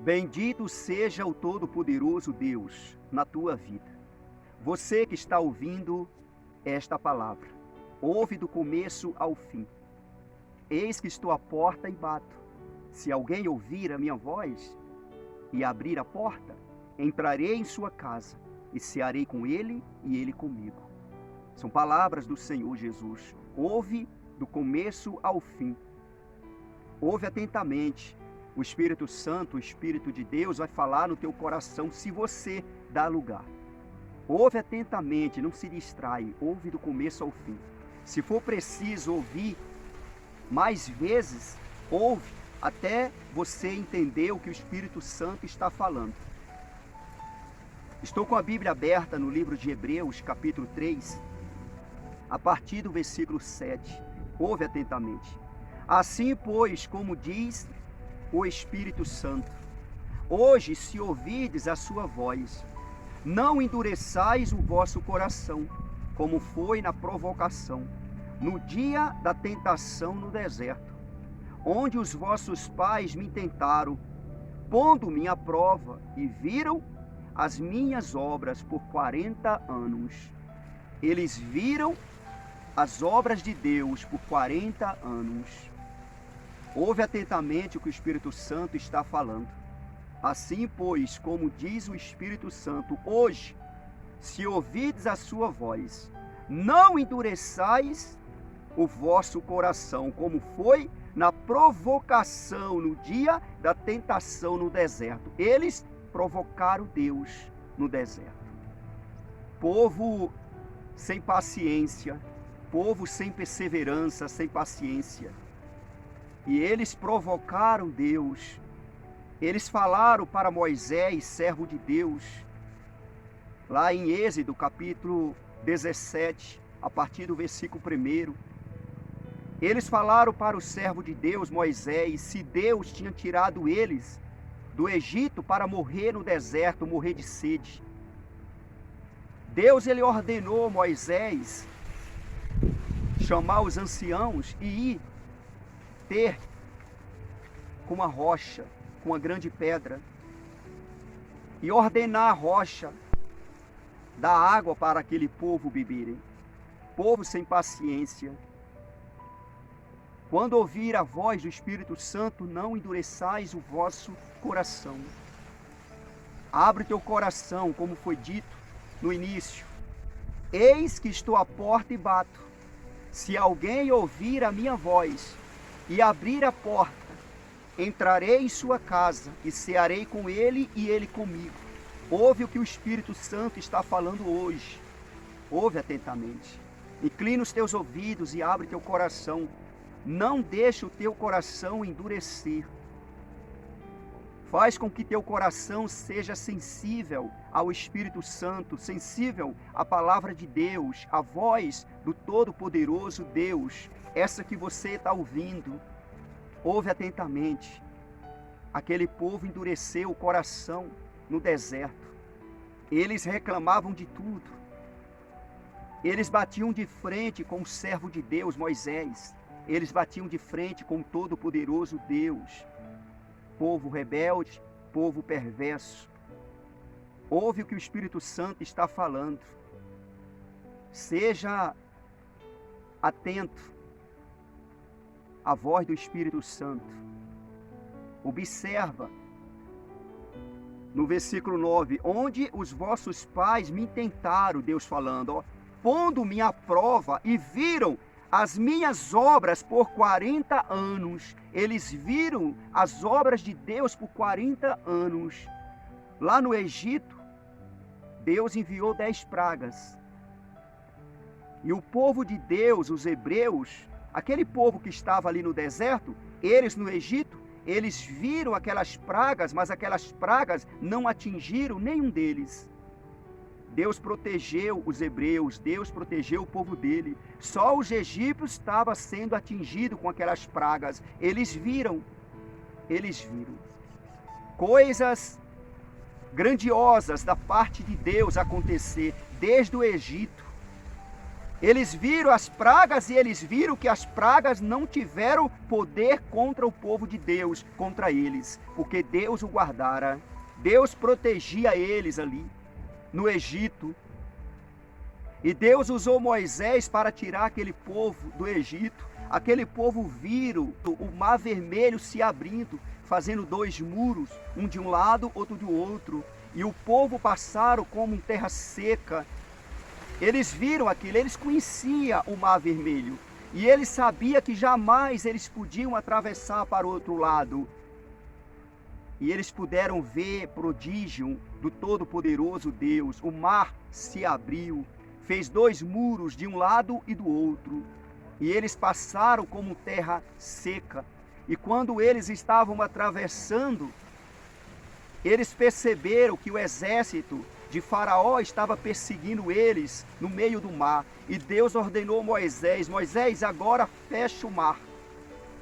Bendito seja o Todo-Poderoso Deus na tua vida. Você que está ouvindo esta palavra, ouve do começo ao fim. Eis que estou à porta e bato. Se alguém ouvir a minha voz e abrir a porta, entrarei em sua casa e cearei com ele e ele comigo. São palavras do Senhor Jesus. Ouve do começo ao fim. Ouve atentamente. O Espírito Santo, o Espírito de Deus vai falar no teu coração se você dá lugar. Ouve atentamente, não se distrai, ouve do começo ao fim. Se for preciso ouvir mais vezes, ouve até você entender o que o Espírito Santo está falando. Estou com a Bíblia aberta no livro de Hebreus, capítulo 3, a partir do versículo 7. Ouve atentamente. Assim, pois, como diz o Espírito Santo, hoje, se ouvirdes a sua voz, não endureçais o vosso coração, como foi na provocação, no dia da tentação no deserto, onde os vossos pais me tentaram, pondo-me à prova, e viram as minhas obras por 40 anos. Eles viram as obras de Deus por 40 anos. Ouve atentamente o que o Espírito Santo está falando. Assim, pois, como diz o Espírito Santo, hoje, se ouvirdes a sua voz, não endureçais o vosso coração, como foi na provocação, no dia da tentação no deserto. Eles provocaram Deus no deserto. Povo sem paciência, povo sem perseverança, sem paciência. E eles provocaram Deus. Eles falaram para Moisés, servo de Deus, lá em Êxodo, capítulo 17, a partir do versículo 1. Eles falaram para o servo de Deus, Moisés, se Deus tinha tirado eles do Egito para morrer no deserto, morrer de sede. Deus, ele ordenou Moisés chamar os anciãos e ir ter com uma rocha, com uma grande pedra, e ordenar a rocha dar água para aquele povo beberem. Povo sem paciência. Quando ouvir a voz do Espírito Santo, não endureçais o vosso coração. Abre teu coração, como foi dito no início. Eis que estou à porta e bato. Se alguém ouvir a minha voz e abrir a porta, entrarei em sua casa e cearei com ele e ele comigo. Ouve o que o Espírito Santo está falando hoje. Ouve atentamente. Inclina os teus ouvidos e abre teu coração. Não deixe o teu coração endurecer. Faz com que teu coração seja sensível ao Espírito Santo, sensível à palavra de Deus, à voz do Todo-Poderoso Deus, essa que você está ouvindo. Ouve atentamente. Aquele povo endureceu o coração no deserto. Eles reclamavam de tudo. Eles batiam de frente com o servo de Deus, Moisés. Eles batiam de frente com o Todo-Poderoso Deus. Povo rebelde, povo perverso. Ouve o que o Espírito Santo está falando. Seja atento à voz do Espírito Santo. Observa no versículo 9, onde os vossos pais me tentaram, Deus falando, pondo-me à prova e viram as minhas obras por 40 anos. Eles viram as obras de Deus por 40 anos. Lá no Egito, Deus enviou 10 pragas. E o povo de Deus, os hebreus, aquele povo que estava ali no deserto, eles no Egito, eles viram aquelas pragas, mas aquelas pragas não atingiram nenhum deles. Deus protegeu os hebreus, Deus protegeu o povo dele. Só os egípcios estavam sendo atingidos com aquelas pragas. Eles viram coisas grandiosas da parte de Deus acontecer desde o Egito. Eles viram as pragas e eles viram que as pragas não tiveram poder contra o povo de Deus, contra eles, porque Deus o guardara. Deus protegia eles ali no Egito. E Deus usou Moisés para tirar aquele povo do Egito. Aquele povo viram o mar vermelho se abrindo, fazendo 2 muros, um de um lado, outro do outro. E o povo passaram como em terra seca. Eles viram aquilo, eles conheciam o mar vermelho. E eles sabiam que jamais eles podiam atravessar para o outro lado. E eles puderam ver prodígio do Todo-Poderoso Deus. O mar se abriu, fez 2 muros de um lado e do outro. E eles passaram como terra seca. E quando eles estavam atravessando, eles perceberam que o exército de Faraó estava perseguindo eles no meio do mar. E Deus ordenou Moisés: Moisés, agora fecha o mar.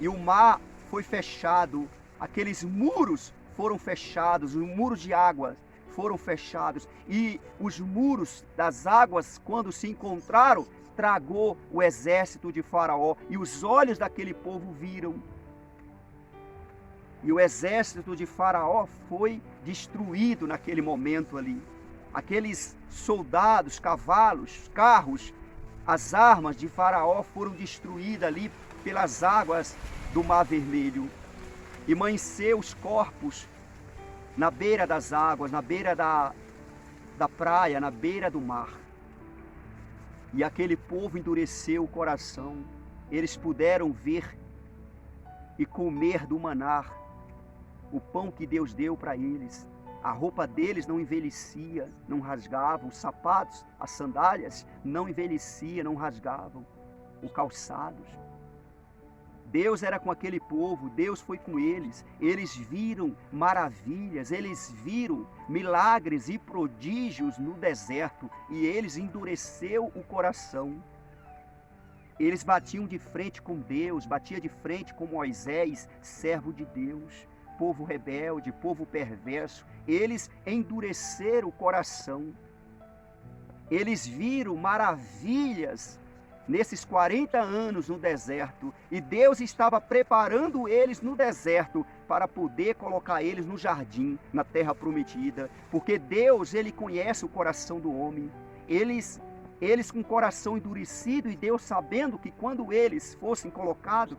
E o mar foi fechado. Aqueles muros foram fechados, os muros de água foram fechados. E os muros das águas, quando se encontraram, tragou o exército de Faraó. E os olhos daquele povo viram. E o exército de Faraó foi destruído naquele momento ali. Aqueles soldados, cavalos, carros, as armas de Faraó foram destruídas ali pelas águas do Mar Vermelho. E amanheceu os corpos na beira das águas, na beira da praia, na beira do mar. E aquele povo endureceu o coração. Eles puderam ver e comer do maná, o pão que Deus deu para eles. A roupa deles não envelhecia, não rasgavam. Os sapatos, as sandálias não envelheciam, não rasgavam. Os calçados. Deus era com aquele povo, Deus foi com eles. Eles viram maravilhas, eles viram milagres e prodígios no deserto. E eles endureceram o coração. Eles batiam de frente com Deus, batiam de frente com Moisés, servo de Deus. Povo rebelde, povo perverso, eles endureceram o coração. Eles viram maravilhas nesses 40 anos no deserto, e Deus estava preparando eles no deserto para poder colocar eles no jardim, na terra prometida, porque Deus, ele conhece o coração do homem. Eles com o coração endurecido, e Deus sabendo que quando eles fossem colocados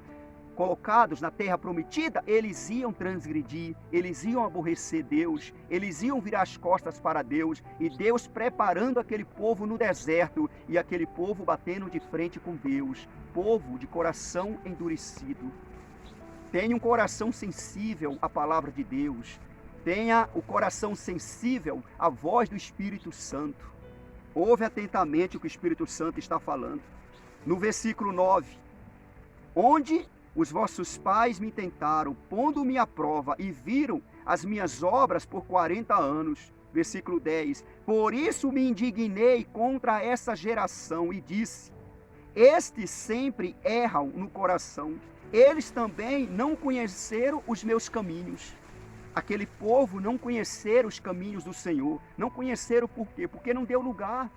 na terra prometida, eles iam transgredir, eles iam aborrecer Deus, eles iam virar as costas para Deus, e Deus preparando aquele povo no deserto, e aquele povo batendo de frente com Deus, povo de coração endurecido. Tenha um coração sensível à palavra de Deus, tenha o coração sensível à voz do Espírito Santo. Ouve atentamente o que o Espírito Santo está falando. No versículo 9, onde os vossos pais me tentaram, pondo-me à prova, e viram as minhas obras por 40 anos. Versículo 10. Por isso me indignei contra essa geração e disse: estes sempre erram no coração. Eles também não conheceram os meus caminhos. Aquele povo não conheceram os caminhos do Senhor. Não conheceram por quê? Porque não deu lugar.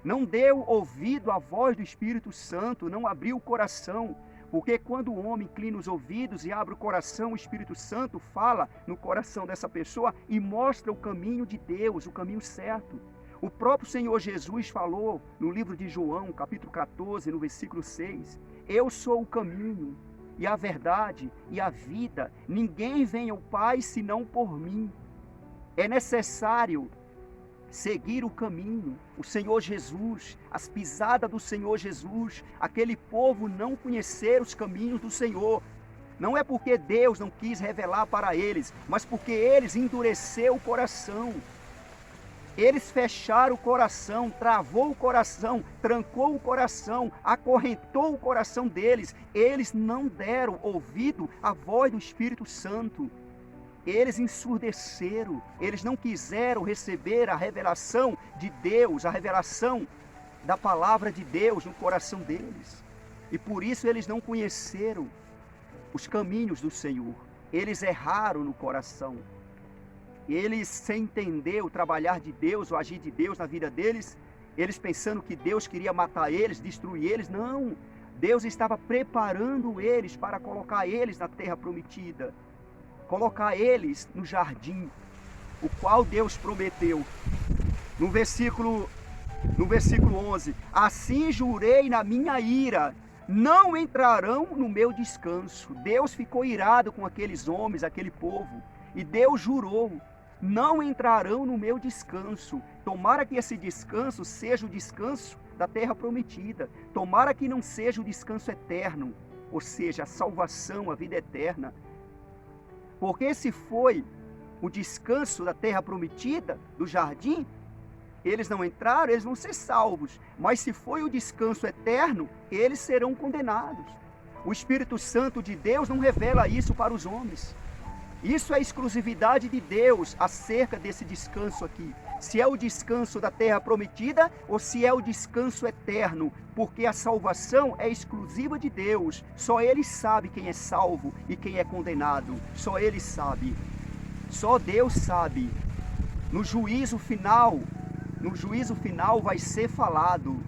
Não deu ouvido à voz do Espírito Santo, não abriu o coração. Porque quando o homem inclina os ouvidos e abre o coração, o Espírito Santo fala no coração dessa pessoa e mostra o caminho de Deus, o caminho certo. O próprio Senhor Jesus falou no livro de João, capítulo 14, no versículo 6, eu sou o caminho e a verdade e a vida. Ninguém vem ao Pai senão por mim. É necessário seguir o caminho, o Senhor Jesus, as pisadas do Senhor Jesus. Aquele povo não conhecer os caminhos do Senhor. Não é porque Deus não quis revelar para eles, mas porque eles endureceram o coração. Eles fecharam o coração, travou o coração, trancou o coração, acorrentou o coração deles. Eles não deram ouvido à voz do Espírito Santo. Eles ensurdeceram, eles não quiseram receber a revelação de Deus, a revelação da palavra de Deus no coração deles. E por isso eles não conheceram os caminhos do Senhor. Eles erraram no coração. Eles, sem entender o trabalhar de Deus, o agir de Deus na vida deles, eles pensando que Deus queria matar eles, destruir eles. Não, Deus estava preparando eles para colocar eles na terra prometida, colocar eles no jardim, o qual Deus prometeu. No versículo 11, assim jurei na minha ira, não entrarão no meu descanso. Deus ficou irado com aqueles homens, aquele povo, e Deus jurou, não entrarão no meu descanso. Tomara que esse descanso seja o descanso da terra prometida. Tomara que não seja o descanso eterno, ou seja, a salvação, a vida eterna. Porque se foi o descanso da terra prometida, do jardim, eles não entraram, eles vão ser salvos. Mas se foi o descanso eterno, eles serão condenados. O Espírito Santo de Deus não revela isso para os homens. Isso é exclusividade de Deus acerca desse descanso aqui. Se é o descanso da terra prometida ou se é o descanso eterno. Porque a salvação é exclusiva de Deus. Só Ele sabe quem é salvo e quem é condenado. Só Ele sabe. Só Deus sabe. No juízo final vai ser falado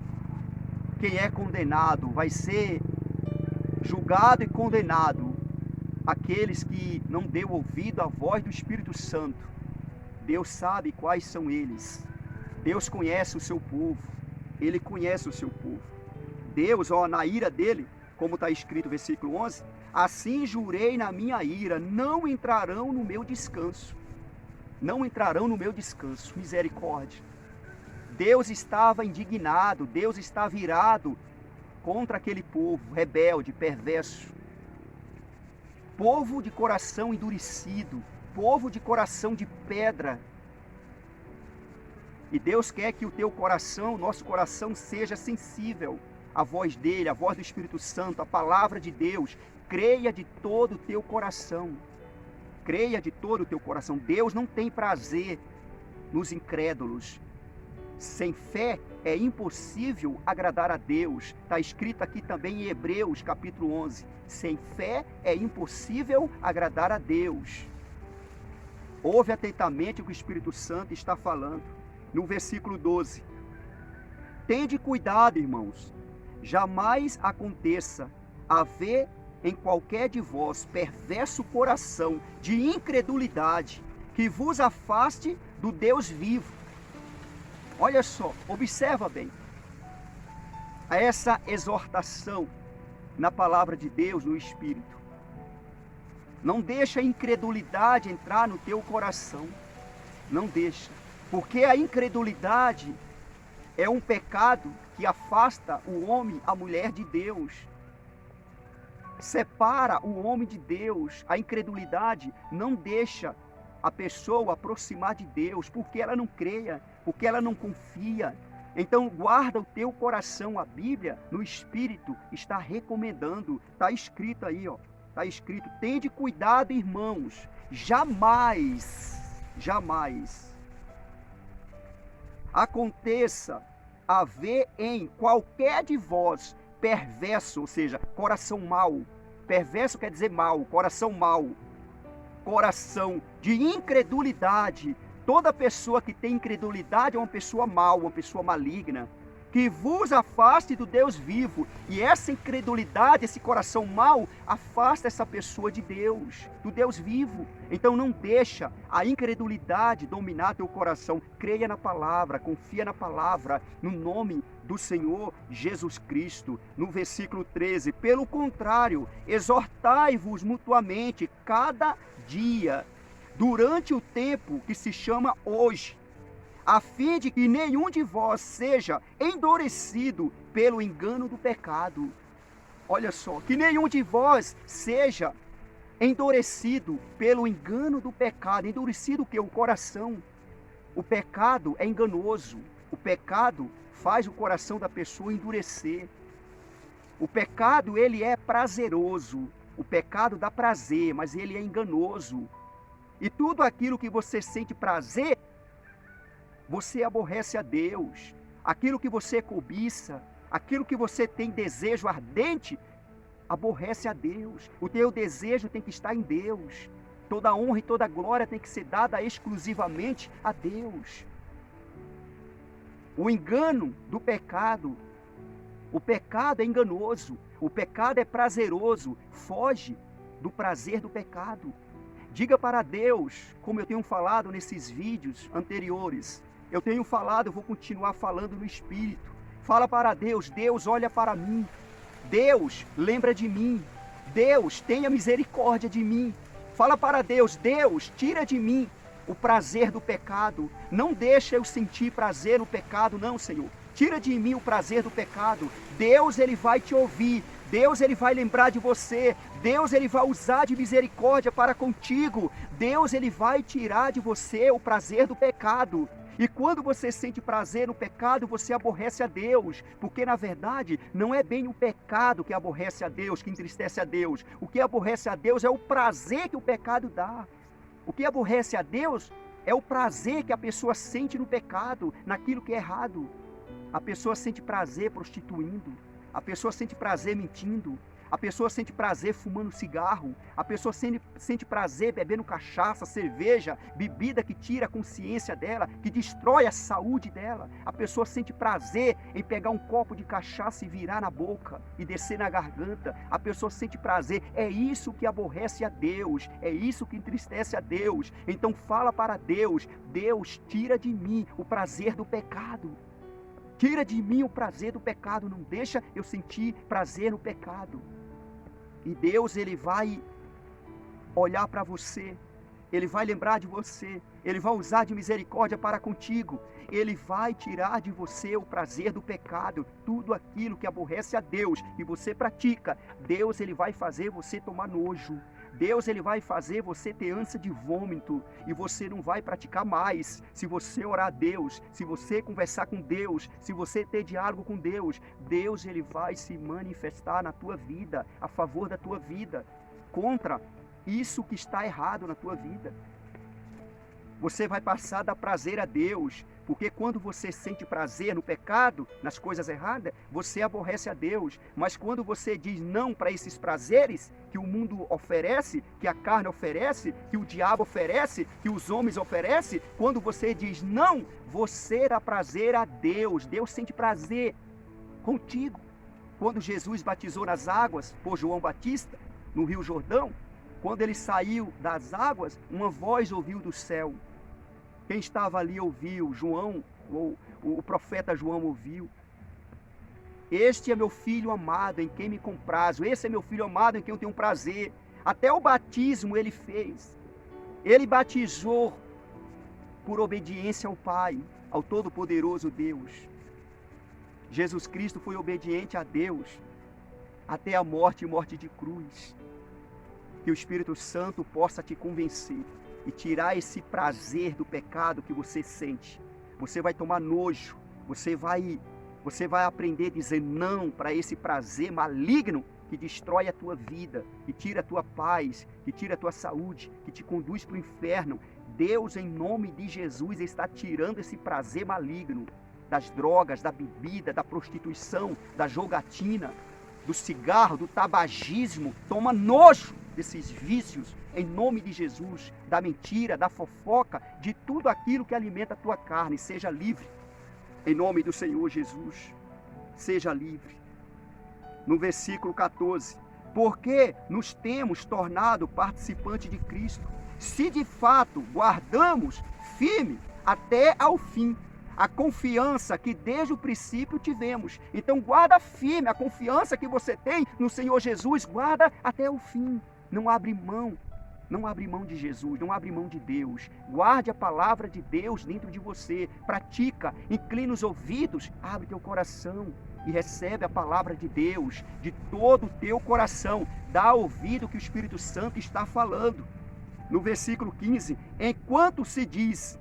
quem é condenado, vai ser julgado e condenado aqueles que não deu ouvido à voz do Espírito Santo. Deus sabe quais são eles. Deus conhece o seu povo. Ele conhece o seu povo. Deus, na ira dele, como está escrito no versículo 11, assim jurei na minha ira, não entrarão no meu descanso. Não entrarão no meu descanso. Misericórdia. Deus estava indignado, Deus estava irado contra aquele povo rebelde, perverso. Povo de coração endurecido, povo de coração de pedra. E Deus quer que o teu coração, o nosso coração, seja sensível à voz dele, à voz do Espírito Santo, à palavra de Deus. Creia de todo o teu coração. Creia de todo o teu coração. Deus não tem prazer nos incrédulos. Sem fé é impossível agradar a Deus. Está escrito aqui também em Hebreus capítulo 11. Sem fé é impossível agradar a Deus. Ouve atentamente o que o Espírito Santo está falando. No versículo 12. Tende cuidado, irmãos. Jamais aconteça haver em qualquer de vós perverso coração de incredulidade que vos afaste do Deus vivo. Olha só, observa bem essa exortação na palavra de Deus, no Espírito. Não deixa a incredulidade entrar no teu coração. Não deixa. Porque a incredulidade é um pecado que afasta o homem, a mulher de Deus. Separa o homem de Deus. A incredulidade não deixa a pessoa aproximar de Deus, porque ela não creia, porque ela não confia. Então guarda o teu coração. A Bíblia, no Espírito, está recomendando. Está escrito aí, está escrito: tende cuidado, irmãos, jamais aconteça haver em qualquer de vós perverso, ou seja, coração mau. Perverso quer dizer mau, coração mau. Coração de incredulidade. Toda pessoa que tem incredulidade é uma pessoa mau, uma pessoa maligna, que vos afaste do Deus vivo. E essa incredulidade, esse coração mau, afasta essa pessoa de Deus, do Deus vivo. Então não deixa a incredulidade dominar teu coração. Creia na palavra, confia na palavra, no nome do Senhor Jesus Cristo. No versículo 13, pelo contrário, exortai-vos mutuamente cada dia, durante o tempo que se chama hoje, a fim de que nenhum de vós seja endurecido pelo engano do pecado. Olha só, que nenhum de vós seja endurecido pelo engano do pecado. Endurecido o quê? O coração. O pecado é enganoso. O pecado faz o coração da pessoa endurecer. O pecado, ele é prazeroso. O pecado dá prazer, mas ele é enganoso. E tudo aquilo que você sente prazer, você aborrece a Deus. Aquilo que você cobiça, aquilo que você tem desejo ardente, aborrece a Deus. O teu desejo tem que estar em Deus. Toda honra e toda glória tem que ser dada exclusivamente a Deus. O engano do pecado. O pecado é enganoso. O pecado é prazeroso. Foge do prazer do pecado. Diga para Deus, como eu tenho falado nesses vídeos anteriores. Eu tenho falado, eu vou continuar falando no Espírito. Fala para Deus, Deus olha para mim. Deus lembra de mim. Deus tenha misericórdia de mim. Fala para Deus, Deus tira de mim o prazer do pecado. Não deixa eu sentir prazer no pecado, não, Senhor. Tira de mim o prazer do pecado. Deus, Ele vai te ouvir. Deus, Ele vai lembrar de você. Deus, Ele vai usar de misericórdia para contigo. Deus, Ele vai tirar de você o prazer do pecado. E quando você sente prazer no pecado, você aborrece a Deus. Porque, na verdade, não é bem o pecado que aborrece a Deus, que entristece a Deus. O que aborrece a Deus é o prazer que o pecado dá. O que aborrece a Deus é o prazer que a pessoa sente no pecado, naquilo que é errado. A pessoa sente prazer prostituindo. A pessoa sente prazer mentindo. A pessoa sente prazer fumando cigarro. A pessoa sente prazer bebendo cachaça, cerveja, bebida que tira a consciência dela, que destrói a saúde dela. A pessoa sente prazer em pegar um copo de cachaça e virar na boca e descer na garganta. A pessoa sente prazer. É isso que aborrece a Deus. É isso que entristece a Deus. Então fala para Deus: Deus, tira de mim o prazer do pecado. Tira de mim o prazer do pecado. Não deixa eu sentir prazer no pecado. E Deus, Ele vai olhar para você, Ele vai lembrar de você, Ele vai usar de misericórdia para contigo, Ele vai tirar de você o prazer do pecado, tudo aquilo que aborrece a Deus, que você pratica. Deus, Ele vai fazer você tomar nojo. Deus, Ele vai fazer você ter ânsia de vômito e você não vai praticar mais. Se você orar a Deus, se você conversar com Deus, se você ter diálogo com Deus, Deus, Ele vai se manifestar na tua vida, a favor da tua vida, contra isso que está errado na tua vida. Você vai passar a dar prazer a Deus, porque quando você sente prazer no pecado, nas coisas erradas, você aborrece a Deus. Mas quando você diz não para esses prazeres que o mundo oferece, que a carne oferece, que o diabo oferece, que os homens oferecem, quando você diz não, você dá prazer a Deus. Deus sente prazer contigo. Quando Jesus batizou nas águas por João Batista, no Rio Jordão, quando ele saiu das águas, uma voz ouviu do céu. Quem estava ali ouviu, João, ou o profeta João ouviu. Este é meu filho amado, em quem me comprazo. Esse é meu filho amado, em quem eu tenho prazer. Até o batismo ele fez. Ele batizou por obediência ao Pai, ao Todo-Poderoso Deus. Jesus Cristo foi obediente a Deus até a morte e morte de cruz. Que o Espírito Santo possa te convencer e tirar esse prazer do pecado que você sente. Você vai tomar nojo, você vai aprender a dizer não para esse prazer maligno que destrói a tua vida, que tira a tua paz, que tira a tua saúde, que te conduz para o inferno. Deus, em nome de Jesus, está tirando esse prazer maligno das drogas, da bebida, da prostituição, da jogatina, do cigarro, do tabagismo. Toma nojo desses vícios, em nome de Jesus, da mentira, da fofoca, de tudo aquilo que alimenta a tua carne. Seja livre, em nome do Senhor Jesus, seja livre. No versículo 14, porque nos temos tornado participantes de Cristo, se de fato guardamos firme até ao fim a confiança que desde o princípio tivemos. Então guarda firme a confiança que você tem no Senhor Jesus, guarda até o fim. Não abre mão de Jesus, não abre mão de Deus. Guarde a palavra de Deus dentro de você, pratica, inclina os ouvidos, abre teu coração e recebe a palavra de Deus de todo o teu coração. Dá ouvido que o Espírito Santo está falando. No versículo 15, enquanto se diz,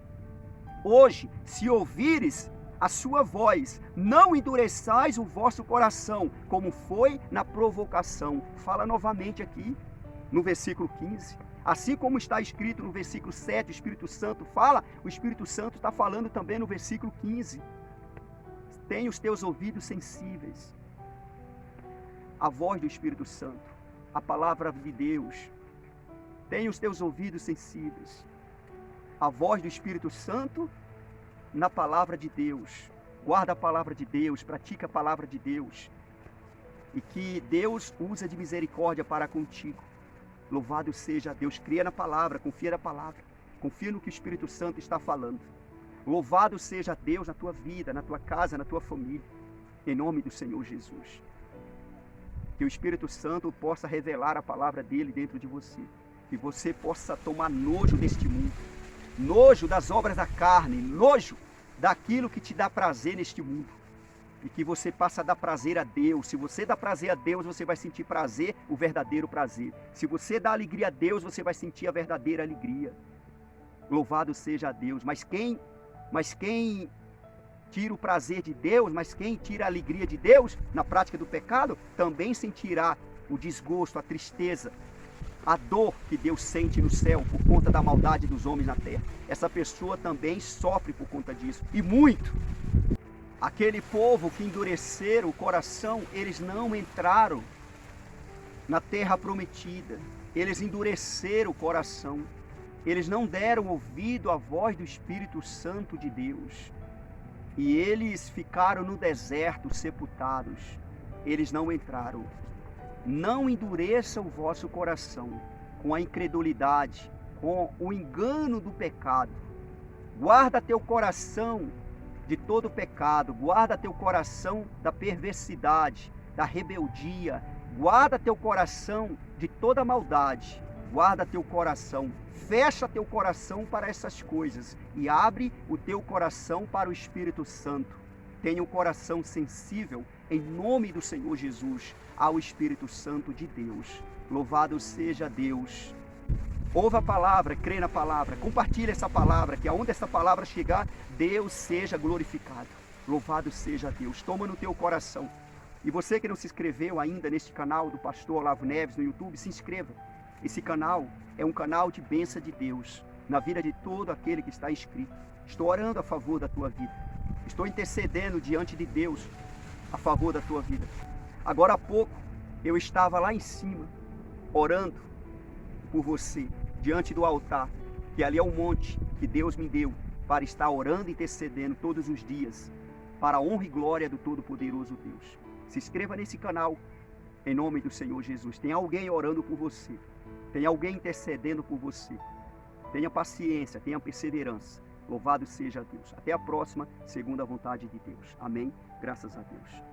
hoje, se ouvires a sua voz, não endureçais o vosso coração, como foi na provocação. Fala novamente aqui, no versículo 15. Assim como está escrito no versículo 7, o Espírito Santo fala, o Espírito Santo está falando também no versículo 15. Tenha os teus ouvidos sensíveis à voz do Espírito Santo, à palavra de Deus. Tenha os teus ouvidos sensíveis à voz do Espírito Santo na palavra de Deus. guarda a palavra de Deus, pratica a palavra de Deus. E que Deus usa de misericórdia para contigo. Louvado seja Deus. Cria na palavra, confia na palavra. Confia no que o Espírito Santo está falando. Louvado seja Deus na tua vida, na tua casa, na tua família. Em nome do Senhor Jesus. Que o Espírito Santo possa revelar a palavra dele dentro de você. Que você possa tomar nojo deste mundo. Nojo das obras da carne. Nojo daquilo que te dá prazer neste mundo. E que você passe a dar prazer a Deus. Se você dá prazer a Deus, você vai sentir prazer, o verdadeiro prazer. Se você dá alegria a Deus, você vai sentir a verdadeira alegria. Louvado seja Deus. Mas quem tira o prazer de Deus, mas quem tira a alegria de Deus na prática do pecado, também sentirá o desgosto, a tristeza, a dor que Deus sente no céu por conta da maldade dos homens na terra. Essa pessoa também sofre por conta disso, e muito. Aquele povo que endureceram o coração, eles não entraram na terra prometida. Eles endureceram o coração. Eles não deram ouvido à voz do Espírito Santo de Deus. E eles ficaram no deserto sepultados. Eles não entraram. Não endureça o vosso coração com a incredulidade, com o engano do pecado. Guarda teu coração de todo pecado, guarda teu coração da perversidade, da rebeldia, guarda teu coração de toda maldade, guarda teu coração, fecha teu coração para essas coisas e abre o teu coração para o Espírito Santo. Tenha um coração sensível em nome do Senhor Jesus ao Espírito Santo de Deus. Louvado seja Deus. Ouve a palavra, crê na palavra, compartilha essa palavra, que aonde essa palavra chegar, Deus seja glorificado. Louvado seja Deus. Toma no teu coração. E você que não se inscreveu ainda neste canal do Pastor Olavo Neves no YouTube, se inscreva. Esse canal é um canal de bênção de Deus na vida de todo aquele que está inscrito. Estou orando a favor da tua vida. Estou intercedendo diante de Deus a favor da tua vida. Agora há pouco eu estava lá em cima orando por você, diante do altar, que ali é o monte que Deus me deu para estar orando e intercedendo todos os dias, para a honra e glória do Todo-Poderoso Deus. Se inscreva nesse canal, em nome do Senhor Jesus. Tem alguém orando por você, tem alguém intercedendo por você. Tenha paciência, tenha perseverança. Louvado seja Deus. Até a próxima, segundo a vontade de Deus. Amém? Graças a Deus.